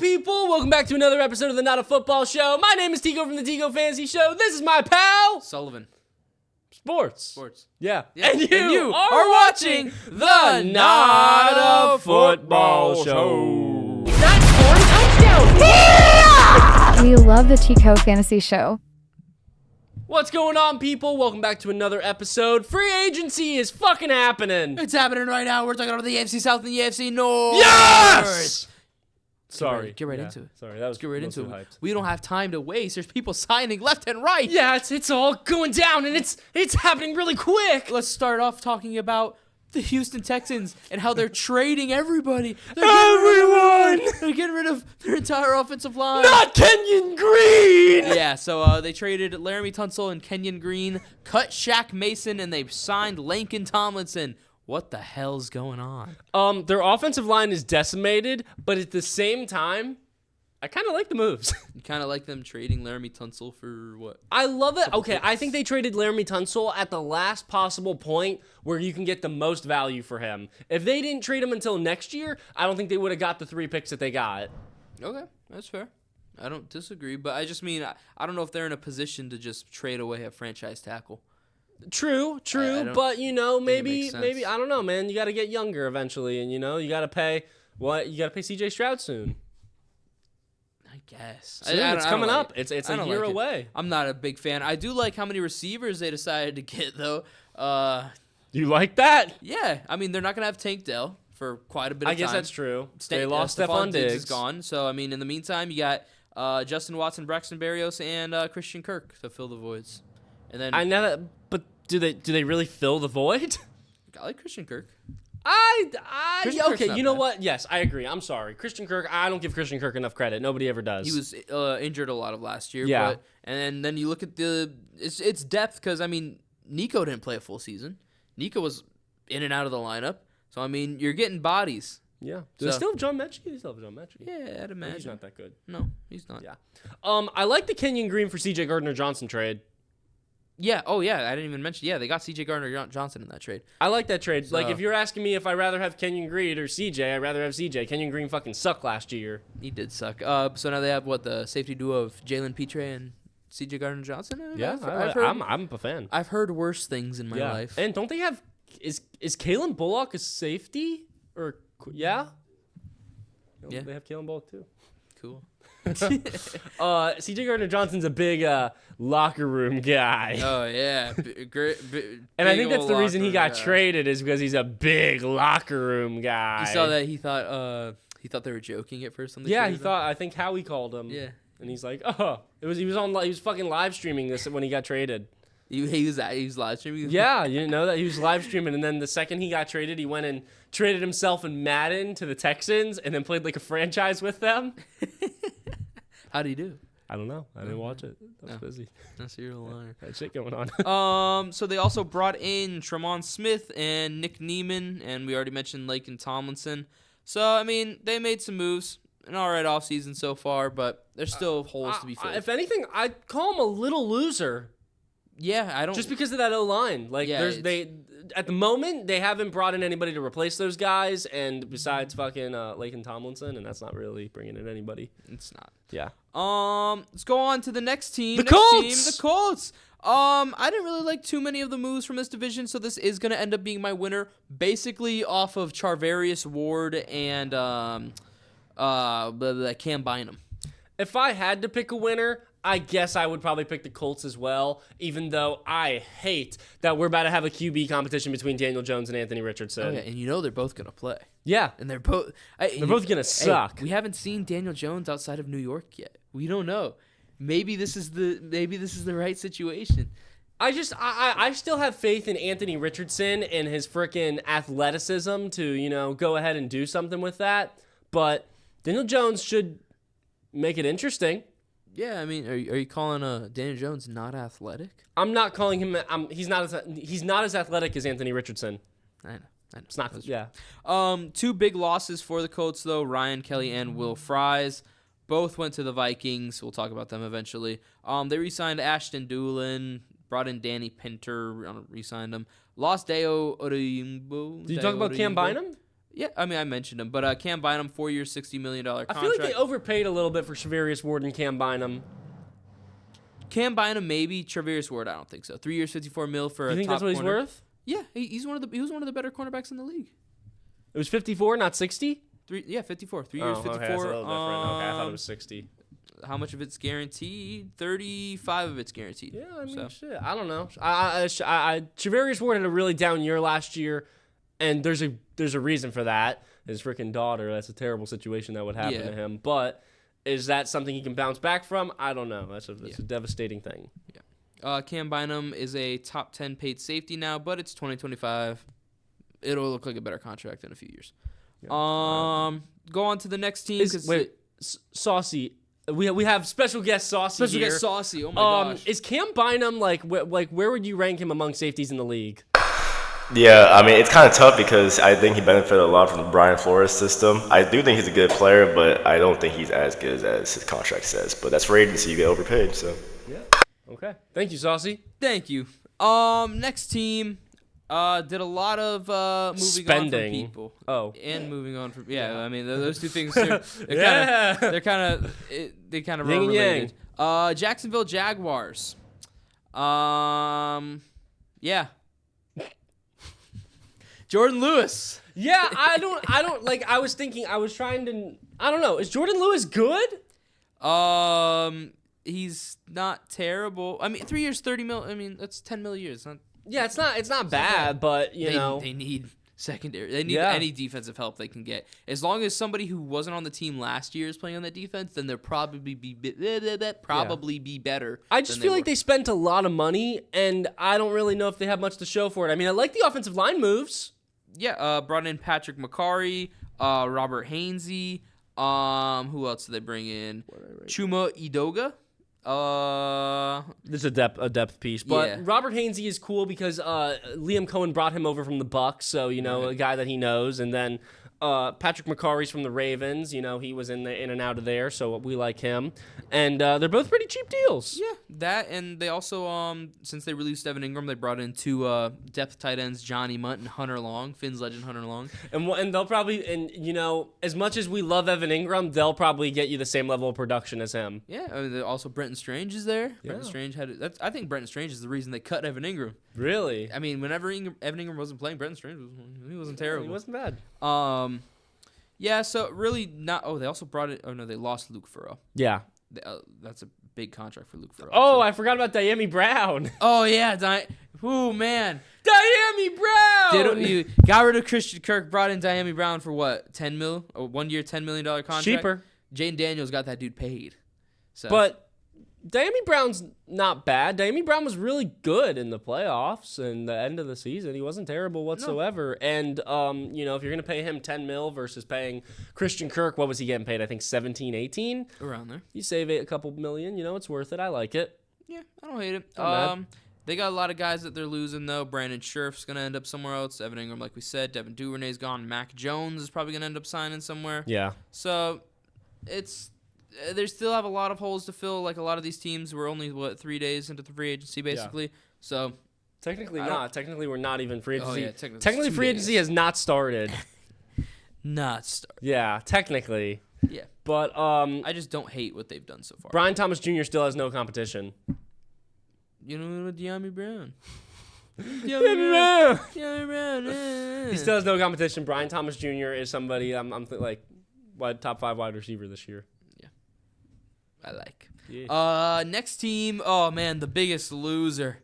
people? Welcome back to another episode of the Not a Football Show. My name is Tico from the Tico Fantasy Show. This is my pal Sullivan. Sports. Yeah. And you are watching the Not a Football Show. Not scoring touchdowns. Yeah! We love the Tico Fantasy Show. What's going on, people? Welcome back to another episode. Free agency is fucking happening. It's happening right now. We're talking about the AFC South and the AFC North. Yes! Sorry. Get right into it. Sorry, that was Let's get right into it. hyped. We don't have time to waste. There's people signing left and right. Yeah, it's all going down, and it's happening really quick. Let's start off talking about the Houston Texans and how they're trading everybody. Everyone! They're getting rid of their entire offensive line. Not Kenyon Green! Yeah, so they traded Laramie Tunsil and Kenyon Green, cut Shaq Mason, and they signed Laken Tomlinson. What the hell's going on? Their offensive line is decimated, but at the same time, I kind of like the moves. You kind of like them trading Laramie Tunsil for what? I love it. Okay, picks. I think they traded Laramie Tunsil at the last possible point where you can get the most value for him. If they didn't trade him until next year, I don't think they would have got the 3 picks that they got. Okay, that's fair. I don't disagree, but I just mean I don't know if they're in a position to just trade away a franchise tackle. True, I but maybe sense. I don't know, man. You got to get younger eventually, and you got to pay CJ Stroud soon. I guess. Soon, it's coming up. It's a year away. I'm not a big fan. I do like how many receivers they decided to get, though. You like that? Yeah, I mean, they're not going to have Tank Dell for quite a bit of time. I guess that's true. They lost Stephon Stephon Diggs. is gone. So, I mean, in the meantime, you got Justin Watson, Braxton Berrios, and Christian Kirk to fill the voids. And then I know that, but do they really fill the void? I like Christian Kirk. Okay, Kirk's you not know bad. what? Yes, I agree. I'm sorry. Christian Kirk, I don't give Christian Kirk enough credit. Nobody ever does. He was injured a lot of last year. Yeah. And then you look at it's depth because, I mean, Nico didn't play a full season. Nico was in and out of the lineup. So, I mean, you're getting bodies. Yeah. Do they still have John Mechie? They still have John Mechie. Yeah, I'd imagine. He's not that good. No, he's not. Yeah. I like the Kenyon Green for CJ Gardner-Johnson trade. Yeah. Oh, yeah. I didn't even mention. Yeah, they got CJ Gardner-Johnson in that trade. I like that trade. So, like, if you're asking me if I'd rather have Kenyon Green or CJ, I'd rather have CJ. Kenyon Green fucking sucked last year. He did suck. So now they have, the safety duo of Jalen Petre and CJ Gardner-Johnson? Yeah, I've heard, I'm a fan. I've heard worse things in my life. And don't they have is Kalen Bullock a safety or yeah? Yeah. They have Kalen Bullock too. Cool. CJ Gardner-Johnson's a big locker room guy. Oh, yeah. And I think that's the reason he got traded is because he's a big locker room guy. You saw that he thought they were joking at first on the Yeah, trade he thought. I think Howie called him. Yeah. And he's like, oh, he was fucking live streaming this when he got traded. He was live streaming. Yeah, you didn't know that he was live streaming, and then the second he got traded, he went and traded himself in Madden to the Texans, and then played like a franchise with them. How'd he do? I don't know. I didn't watch it. I was busy. That's a real liar. Had shit going on. So they also brought in Tremont Smith and Nick Neiman, and we already mentioned Laken Tomlinson. So, I mean, they made some moves. An all right offseason so far, but there's still holes to be filled. If anything, I'd call him a little loser. Yeah, I don't. Just because of that O-line. Like, Yeah, at the moment, they haven't brought in anybody to replace those guys, and besides fucking Laken Tomlinson, and that's not really bringing in anybody. It's not. Yeah. Let's go on to the next team. The Colts! The Colts. I didn't really like too many of the moves from this division, so this is going to end up being my winner, basically off of Charvarius Ward and Cam Bynum. If I had to pick a winner, I guess I would probably pick the Colts as well, even though I hate that we're about to have a QB competition between Daniel Jones and Anthony Richardson. Oh, yeah, and they're both going to play. Yeah. And they're both going to suck. We haven't seen Daniel Jones outside of New York yet. We don't know. Maybe this is the right situation. I still have faith in Anthony Richardson and his freaking athleticism to, go ahead and do something with that. But Daniel Jones should make it interesting. Yeah, I mean, are you calling Daniel Jones not athletic? I'm not calling him. He's not as athletic as Anthony Richardson. I know. It's not. Yeah. Two big losses for the Colts though: Ryan Kelly and Will Fries. Both went to the Vikings. We'll talk about them eventually. They re-signed Ashton Doolin, brought in Danny Pinter, re-signed him. Lost Deo Odeyingbo. Did you talk about Cam Bynum? Yeah, I mean, I mentioned him, but Cam Bynum, 4 years, $60 million contract. I feel like they overpaid a little bit for Shavarius Ward and Cam Bynum. Cam Bynum, maybe. Travis Ward, I don't think so. 3 years, $54 million for You a think top that's what he's corner. worth? Yeah, he was one of the better cornerbacks in the league. It was 54, not 60? 54. 3 years, 54. Okay, that's a little different. Okay, I thought it was 60. How much of it's guaranteed? 35 of it's guaranteed. Yeah, I mean, So. shit. I don't know. Shavarius Ward had a really down year last year, and there's a reason for that. His freaking daughter. That's a terrible situation that would happen to him. But is that something he can bounce back from? I don't know. That's a devastating thing. Yeah. Cam Bynum is a top 10 paid safety now, but it's 2025. It'll look like a better contract in a few years. Yeah. Go on to the next team. Saucy. We have special guest Saucy Special here. guest Saucy. Oh my gosh. Is Cam Bynum where would you rank him among safeties in the league? Yeah, I mean, it's kind of tough because I think he benefited a lot from the Brian Flores system. I do think he's a good player, but I don't think he's as good as his contract says. But that's free agency, you get overpaid, so. Yeah. Okay. Thank you, Saucy. Thank you. Next team did a lot of moving Spending. on from people. Oh. And moving on from I mean those two things too. They kind of Yin are and yang. related. Jacksonville Jaguars. Yeah. Jordan Lewis. Yeah, I don't like. I was trying to. I don't know. Is Jordan Lewis good? He's not terrible. I mean, 3 years, $30 million. I mean, that's $10 million a year. It's not. Yeah, it's not bad, but you know they need secondary. They need Yeah. any defensive help they can get. As long as somebody who wasn't on the team last year is playing on that defense, then they'll probably be better. I just feel like they spent a lot of money, and I don't really know if they have much to show for it. I mean, I like the offensive line moves. Yeah, brought in Patrick McCarry, Robert Hainsey. Who else did they bring in? Chuma Edoga. This is a depth piece, but Yeah. Robert Hainsey is cool because Liam Cohen brought him over from the Bucs, so you know a guy that he knows, and then Patrick McCarry's from the Ravens. You know he was in and out of there, so we like him, and they're both pretty cheap deals. Yeah, that, and they also since they released Evan Ingram, they brought in two depth tight ends, Johnny Munt and Hunter Long, Finn's legend Hunter Long. And they'll probably, and you know, as much as we love Evan Ingram, they'll probably get you the same level of production as him. Yeah, I mean, also Brenton Strange is there. Yeah. Brenton Strange I think Brenton Strange is the reason they cut Evan Ingram. Really? I mean, whenever Evan Ingram wasn't playing, Brenton Strange wasn't terrible. He wasn't bad. Yeah, so really not. Oh, they also brought it. Oh no, they lost Luke Furrow. Yeah. That's a big contract for Luke Furrow. Oh, too. I forgot about Diami Brown. Oh yeah, oh man, Diami Brown. you got rid of Christian Kirk, brought in Diami Brown for what? $10 million? Or 1 year, $10 million contract. Cheaper. Jane Daniels got that dude paid. So. But Diami Brown's not bad. Diami Brown was really good in the playoffs and the end of the season. He wasn't terrible whatsoever. No. And you know, if you're gonna pay him $10 million versus paying Christian Kirk, what was he getting paid? I think 17, 18? Around there. You save a couple million, you know, it's worth it. I like it. Yeah, I don't hate it. Not bad. They got a lot of guys that they're losing though. Brandon Scherf's gonna end up somewhere else. Evan Ingram, like we said, Devin Duvernay's gone. Mac Jones is probably gonna end up signing somewhere. Yeah. So they still have a lot of holes to fill. Like a lot of these teams were only 3 days into the free agency basically. Yeah. So technically not. Technically we're not even free agency. Oh, yeah, technically free agency has not started. Yeah, technically. Yeah. But I just don't hate what they've done so far. Brian Thomas Jr. still has no competition. You know Diami Brown. Diami Brown. He still has no competition. Brian Thomas Jr. is somebody I'm like top 5 wide receiver this year. Yeah. I like. Yeah. Next team. Oh man, the biggest loser.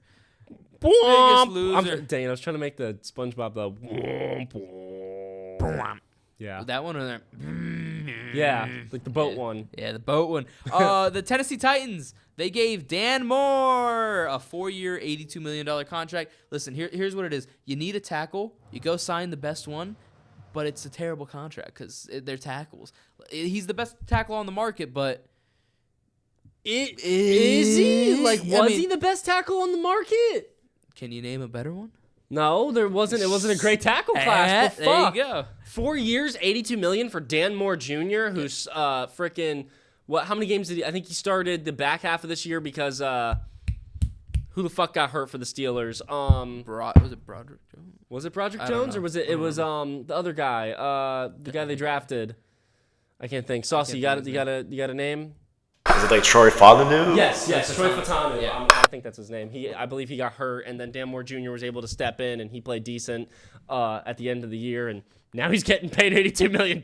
Biggest loser. Dang, I was trying to make the SpongeBob though. Yeah. That one or there. Yeah, like the boat one. Yeah, the boat one. The Tennessee Titans. They gave Dan Moore a 4-year, $82 million contract. Listen, here's what it is. You need a tackle. You go sign the best one, but it's a terrible contract because they're tackles. He's the best tackle on the market, but is he? Like, was he the best tackle on the market? Can you name a better one? No, there wasn't. It wasn't a great tackle class. But there you go. 4 years, $82 million for Dan Moore Jr., who's freaking what? How many games did he? I think he started the back half of this year because who the fuck got hurt for the Steelers? Was it Broderick Jones? Was it Broderick I don't Jones know. or was it? I It don't was the other guy, the guy they drafted. I can't think. Saucy, you got it. You got a name? Is it like Troy Fautanu? Yes, Troy Fatanu. Yeah. I think that's his name. I believe he got hurt, and then Dan Moore Jr. was able to step in, and he played decent at the end of the year, and now he's getting paid $82 million.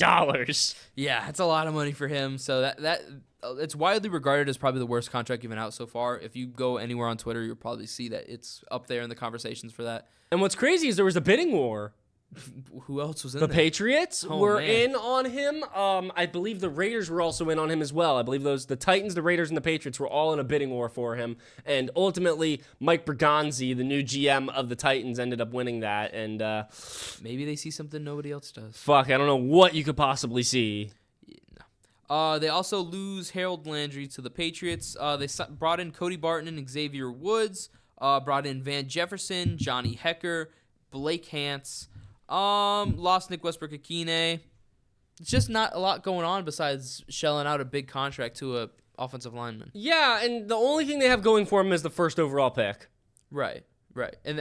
Yeah, it's a lot of money for him. So that it's widely regarded as probably the worst contract given out so far. If you go anywhere on Twitter, you'll probably see that it's up there in the conversations for that. And what's crazy is there was a bidding war. Who else was in The there? Patriots Oh, were man. in on him. I believe the Raiders were also in on him as well. I believe the Titans, the Raiders, and the Patriots were all in a bidding war for him. And ultimately, Mike Bergonzi, the new GM of the Titans, ended up winning that. And Maybe they see something nobody else does. fuck, I don't know what you could possibly see. They also lose Harold Landry to the Patriots. They brought in Cody Barton and Xavier Woods. Brought in Van Jefferson, Johnny Hecker, Blake Hance. Lost Nick Westbrook-Akine. It's just not a lot going on besides shelling out a big contract to a offensive lineman. Yeah, and the only thing they have going for him is the first overall pick. Right. And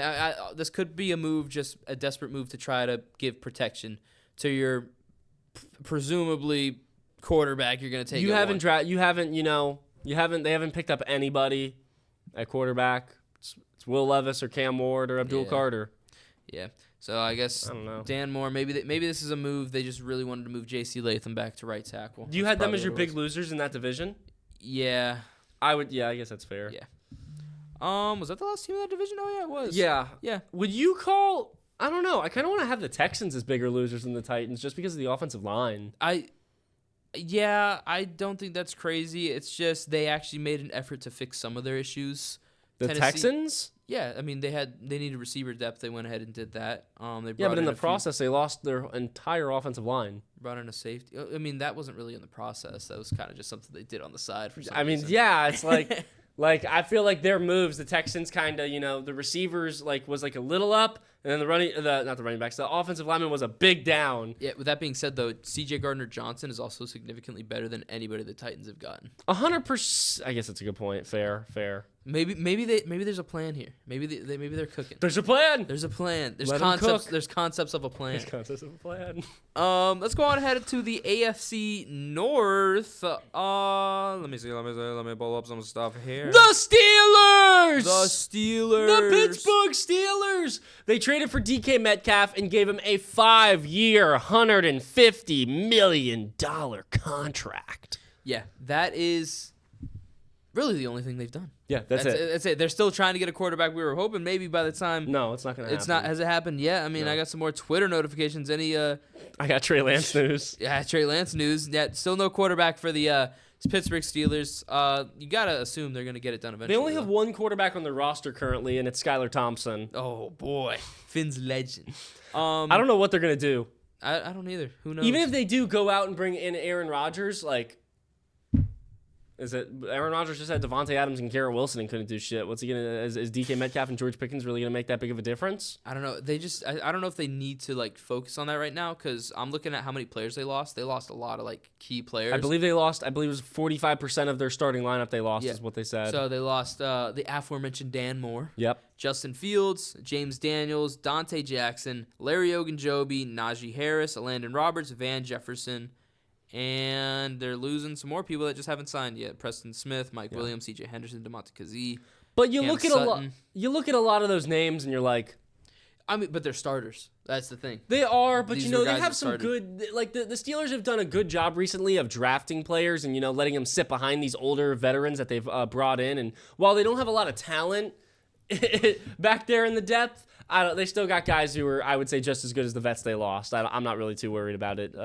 this could be a move, just a desperate move to try to give protection to your presumably quarterback you're going to take. They haven't picked up anybody at quarterback. It's Will Levis or Cam Ward or Abdul Carter. Yeah. So I guess I don't know. Dan Moore, maybe this is a move. They just really wanted to move J.C. Latham back to right tackle. You had That's them as your probably what big it was. losers in that division? Yeah. I guess that's fair. Yeah. Was that the last team in that division? Oh, yeah, it was. Yeah. Yeah. Would you call... I don't know. I kind of want to have the Texans as bigger losers than the Titans just because of the offensive line. I don't think that's crazy. It's just they actually made an effort to fix some of their issues. The Tennessee- Texans? Yeah, I mean they needed receiver depth. They went ahead and did that. They Yeah, but in the a few- process, they lost their entire offensive line. brought in a safety. I mean that wasn't really in the process. That was kind of just something they did on the side for some I mean, reason. yeah, it's like... Like, I feel like their moves, the Texans kind of, the receivers, was a little up, and then the offensive lineman was a big down. Yeah, with that being said, though, C.J. Gardner-Johnson is also significantly better than anybody the Titans have gotten. 100%. I guess that's a good point. Fair. Maybe there's a plan here. Maybe they're cooking. There's a plan. There's a plan. There's Let 'em concepts. cook. There's concepts of a plan. There's concepts of a plan. Let's go on ahead to the AFC North. Let me see. Let me pull up some stuff here. The Steelers! The The Pittsburgh Steelers! They traded for DK Metcalf and gave him a 5-year, $150 million contract. Yeah, that is really the only thing they've done. Yeah, that's it. That's it. They're still trying to get a quarterback. We were hoping maybe by the time. No, it's not going to happen. It's not. Has it happened yet? I mean, I got some more Twitter notifications. Any I got Trey Lance news. Yeah, Trey Lance news. Yeah, still no quarterback for the Pittsburgh Steelers. You gotta assume they're gonna get it done eventually. They only have though. one quarterback on their roster currently, and it's Skylar Thompson. Oh boy, Finn's legend. I don't know what they're going to do. I don't either. Who knows? Even if they do go out and bring in Aaron Rodgers, is it Aaron Rodgers just had Devontae Adams and Garrett Wilson and couldn't do shit? What's he gonna? Is DK Metcalf and George Pickens really gonna make that big of a difference? I don't know. I don't know if they need to focus on that right now because I'm looking at how many players they lost. They lost a lot of key players. I believe it was 45% of their starting lineup they lost, Yeah. is what they said. So they lost the aforementioned Dan Moore, Yep. Justin Fields, James Daniels, Dante Jackson, Larry Ogunjobi, Najee Harris, Landon Roberts, Van Jefferson. And they're losing some more people that just haven't signed yet. Preston Smith, Mike Williams, C.J. Henderson, DeMonte Kazee. But you Cam look at Sutton. you look at a lot of those names and you're like, I mean, but they're starters. That's the thing. they are, but These they are guys have that some started. good the Steelers have done a good job recently of drafting players and letting them sit behind these older veterans that they've brought in. And while they don't have a lot of talent back there in the depth, they still got guys who are, I would say, just as good as the vets they lost. I'm not really too worried about it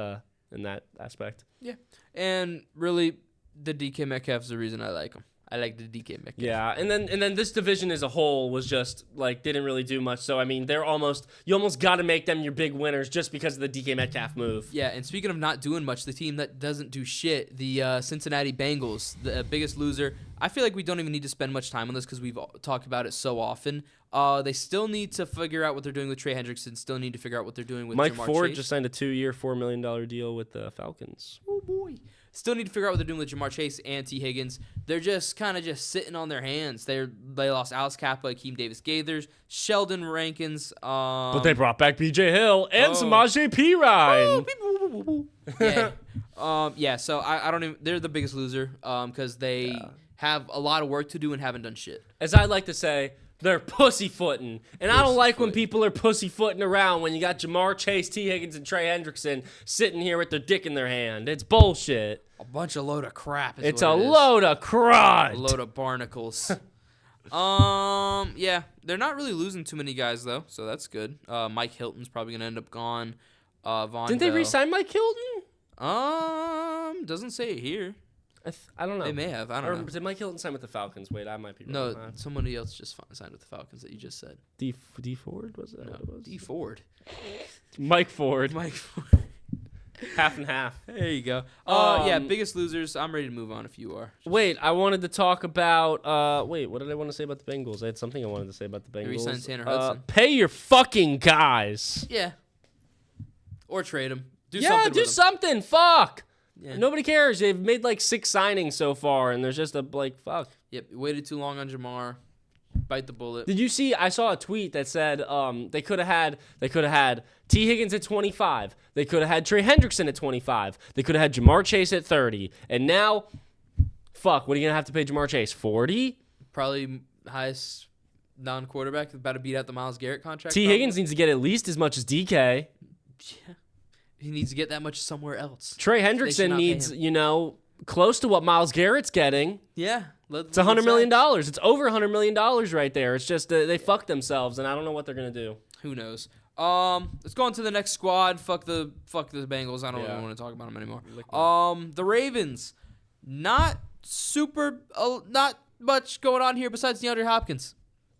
in that aspect. Yeah. And really, the DK Metcalf is the reason I like him. I like the DK Metcalf. Yeah, and then this division as a whole was just didn't really do much. So I mean, you almost got to make them your big winners just because of the DK Metcalf move. Yeah, and speaking of not doing much, the team that doesn't do shit, the Cincinnati Bengals, the biggest loser. I feel like we don't even need to spend much time on this because we've talked about it so often. They still need to figure out what they're doing with Trey Hendrickson. Still need to figure out what they're doing with Mike Jamar Ford Chase. just signed a 2-year, $4 million deal with the Falcons. Oh boy. Still need to figure out what they're doing with Jamar Chase and T. Higgins. They're just kind of just sitting on their hands. They lost Alex Kappa, Akeem Davis-Gaithers, Sheldon Rankins. But they brought back B.J. Hill and Samaje Perine. Yeah. So I don't even. They're the biggest loser because they have a lot of work to do and haven't done shit. As I like to say, they're pussyfooting. And I don't like when people are pussyfooting around when you got Jamar Chase, T. Higgins, and Trey Hendrickson sitting here with their dick in their hand. It's bullshit. A bunch of load of crap. It's a load of crud. A load of barnacles. Yeah, they're not really losing too many guys though, so that's good. Mike Hilton's probably gonna end up gone. Von Didn't they Bell. re-sign Mike Hilton? Doesn't say it here. I don't know. They may have. I don't know. Did Mike Hilton sign with the Falcons? Wait, I might be wrong. No, somebody else just signed with the Falcons that you just said. D Ford was that? No, what it was? D Ford. Mike Ford. Mike Ford. Half and half. There you go. Yeah, biggest losers. I'm ready to move on if you are. Wait, I wanted to talk about. Wait, what did I want to say about the Bengals? I had something I wanted to say about the Bengals. Re-sign Tanner Hudson. Pay your fucking guys. Yeah. Or trade him. Do something. Fuck. Yeah. Nobody cares. They've made like 6 signings so far, and there's just a fuck. Yep. Waited too long on Jamar. Bite the bullet. Did you see? I saw a tweet that said they could have had T. Higgins at 25. They could have had Trey Hendrickson at 25. They could have had Jamar Chase at 30. And now, fuck, what are you gonna have to pay Jamar Chase? 40? Probably highest non-quarterback. About to beat out the Myles Garrett contract. T. probably. Higgins needs to get at least as much as DK. Yeah. He needs to get that much somewhere else. Trey should Hendrickson not pay needs, him. close to what Myles Garrett's getting. Yeah. It's $100 million. It's over $100 million right there. It's just they fucked themselves, and I don't know what they're gonna do. Who knows? Let's go on to the next squad. Fuck the Bengals. I don't even want to talk about them anymore. The Ravens. Not much going on here besides DeAndre Hopkins.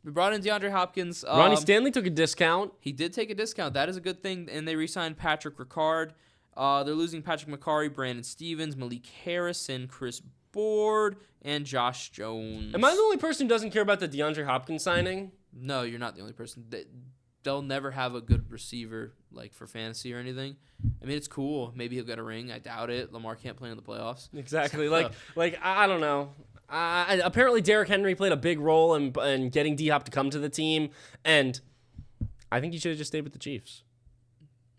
We brought in DeAndre Hopkins. Ronnie Stanley took a discount. He did take a discount. That is a good thing. And they re-signed Patrick Ricard. They're losing Patrick McCarry, Brandon Stevens, Malik Harrison, Chris Board, and Josh Jones. Am I the only person who doesn't care about the DeAndre Hopkins signing? No, you're not the only person. They'll never have a good receiver like for fantasy or anything. I mean, it's cool. Maybe he'll get a ring. I doubt it. Lamar can't play in the playoffs. Exactly. I don't know. Apparently, Derrick Henry played a big role in getting D-Hop to come to the team, and I think he should have just stayed with the Chiefs.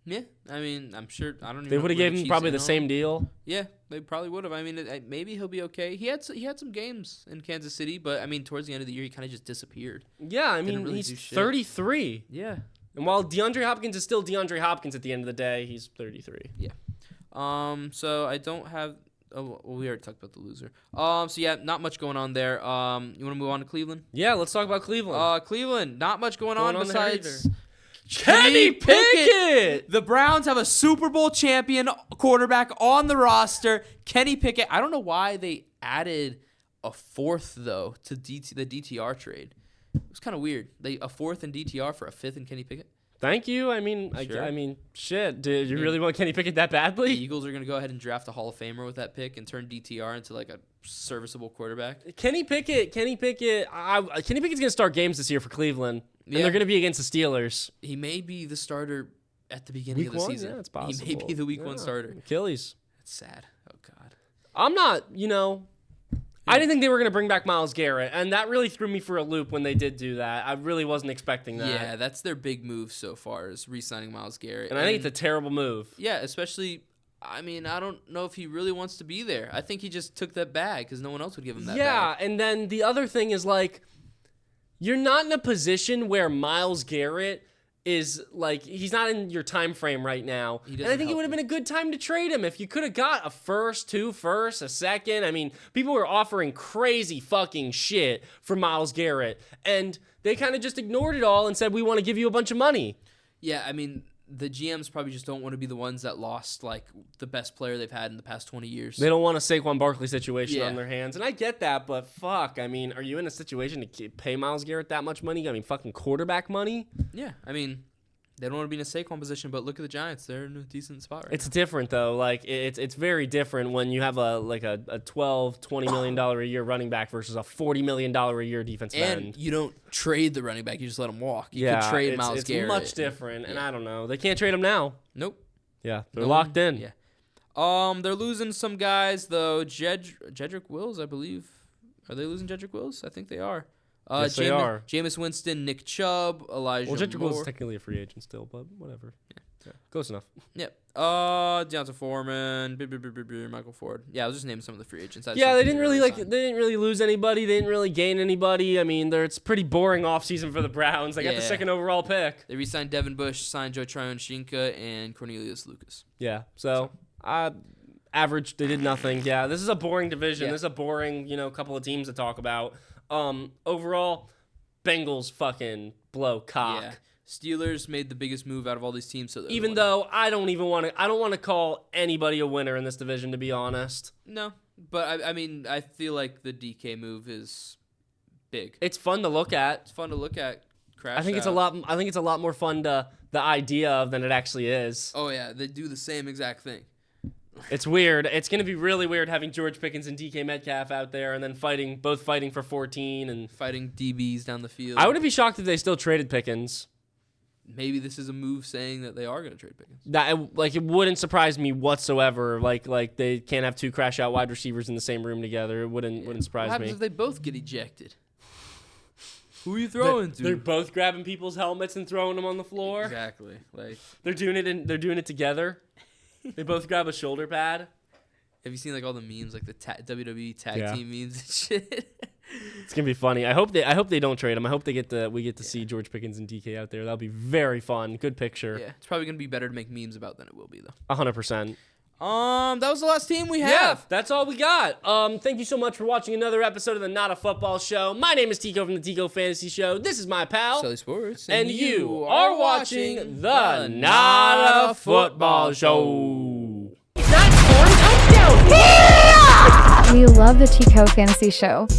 Yeah, I mean, I'm sure. I don't even. They know would have where given him Chiefs probably in the on. same deal. Yeah, they probably would have. I mean, maybe he'll be okay. He had some games in Kansas City, but I mean, towards the end of the year, he kind of just disappeared. Yeah, I mean, really he's do shit. 33. Yeah. And while DeAndre Hopkins is still DeAndre Hopkins at the end of the day, he's 33. Yeah. So I don't have. Oh, well, we already talked about the loser. So yeah, not much going on there. You want to move on to Cleveland? Yeah, let's talk about Cleveland. Cleveland, not much going Going on on besides there Kenny Pickett. The Browns have a Super Bowl champion quarterback on the roster. Kenny Pickett. I don't know why they added a fourth though to the DTR trade. It was kind of weird. A fourth in DTR for a fifth in Kenny Pickett. Thank you. I mean, Sure. I mean, shit. Did you really want Kenny Pickett that The badly? Eagles are going to go ahead and draft a Hall of Famer with that pick and turn DTR into like a serviceable quarterback. Kenny Pickett's gonna start games this year for Cleveland, and Yeah. they're gonna be against the Steelers. He may be the starter at the beginning Week of the 1? season. Yeah, it's possible. He may be the week 1 starter. Achilles. That's sad. Oh God. I'm not. I didn't think they were gonna bring back Myles Garrett, and that really threw me for a loop when they did do that. I really wasn't expecting that. Yeah, that's their big move so far is re-signing Myles Garrett. And I think it's a terrible move. Yeah, especially. I mean, I don't know if he really wants to be there. I think he just took that bag because no one else would give him that bag. And then the other thing is you're not in a position where Myles Garrett is he's not in your time frame right now. And I think it would have been a good time to trade him if you could have got a first, 2 firsts, a second. I mean, people were offering crazy fucking shit for Myles Garrett, and they kind of just ignored it all and said, we want to give you a bunch of money. Yeah, I mean, the GMs probably just don't want to be the ones that lost the best player they've had in the past 20 years. They don't want a Saquon Barkley situation on their hands, and I get that, but fuck, I mean, are you in a situation to pay Myles Garrett that much money? I mean, fucking quarterback money? Yeah, I mean, they don't want to be in a Saquon position, but look at the Giants. They're in a decent spot right It's different, though. It's very different when you have a $12, $20 million a year running back versus a $40 million a year defensive And end. you don't trade the running back. You just let him walk. You could trade Myles Garrett. It's much different, and I don't know. They can't trade him now. Nope. Yeah, they're locked in. Yeah. They're losing some guys though. Jedrick Wills, I believe. Are they losing Jedrick Wills? I think they are. Yes, they are. Jameis Winston, Nick Chubb, Elijah Well, Jedrick Moore. Wills is technically a free agent still, but whatever. Yeah. Close enough. Yep. Deonta Foreman, Michael Ford. Yeah, I was just naming some of the free agents. Yeah, they didn't really They didn't really lose anybody. They didn't really gain anybody. I mean, it's pretty boring offseason for the Browns. They got the second overall pick. They re-signed Devin Bush, signed Joe Tryon-Shinka, and Cornelius Lucas. Yeah. So, average. They did nothing. Yeah. This is a boring division. Yeah. This is a boring, couple of teams to talk about. Overall, Bengals fucking blow cock. Yeah. Steelers made the biggest move out of all these teams. So Even though I don't want to call anybody a winner in this division, to be honest. No, but I mean, I feel like the DK move is big. It's fun to look at. It's fun to look at. Crash. I think it's a lot more fun the idea of than it actually is. Oh yeah, they do the same exact thing. It's weird. It's gonna be really weird having George Pickens and DK Metcalf out there and then both fighting for 14 and fighting DBs down the field. I wouldn't be shocked if they still traded Pickens. Maybe this is a move saying that they are going to trade Pickens. It wouldn't surprise me whatsoever. Like they can't have two crash out wide receivers in the same room together. It wouldn't surprise what happens me. if they both get ejected? Who are you throwing to? They're both grabbing people's helmets and throwing them on the floor. Exactly. Like they're doing it together. They both grab a shoulder pad. Have you seen all the memes, the WWE tag team memes and shit? It's gonna be funny. I hope they don't trade him. I hope we get to see George Pickens and DK out there. That'll be very fun. Good picture. Yeah, it's probably gonna be better to make memes about than it will be though. 100%. That was the last team we have. Yeah, that's all we got. Thank you so much for watching another episode of the Not a Football Show. My name is Tico from the Tico Fantasy Show. This is my pal, Sully Sports, and you are watching the Not a Football Show. Not scoring touchdowns. We love the Tico Fantasy Show.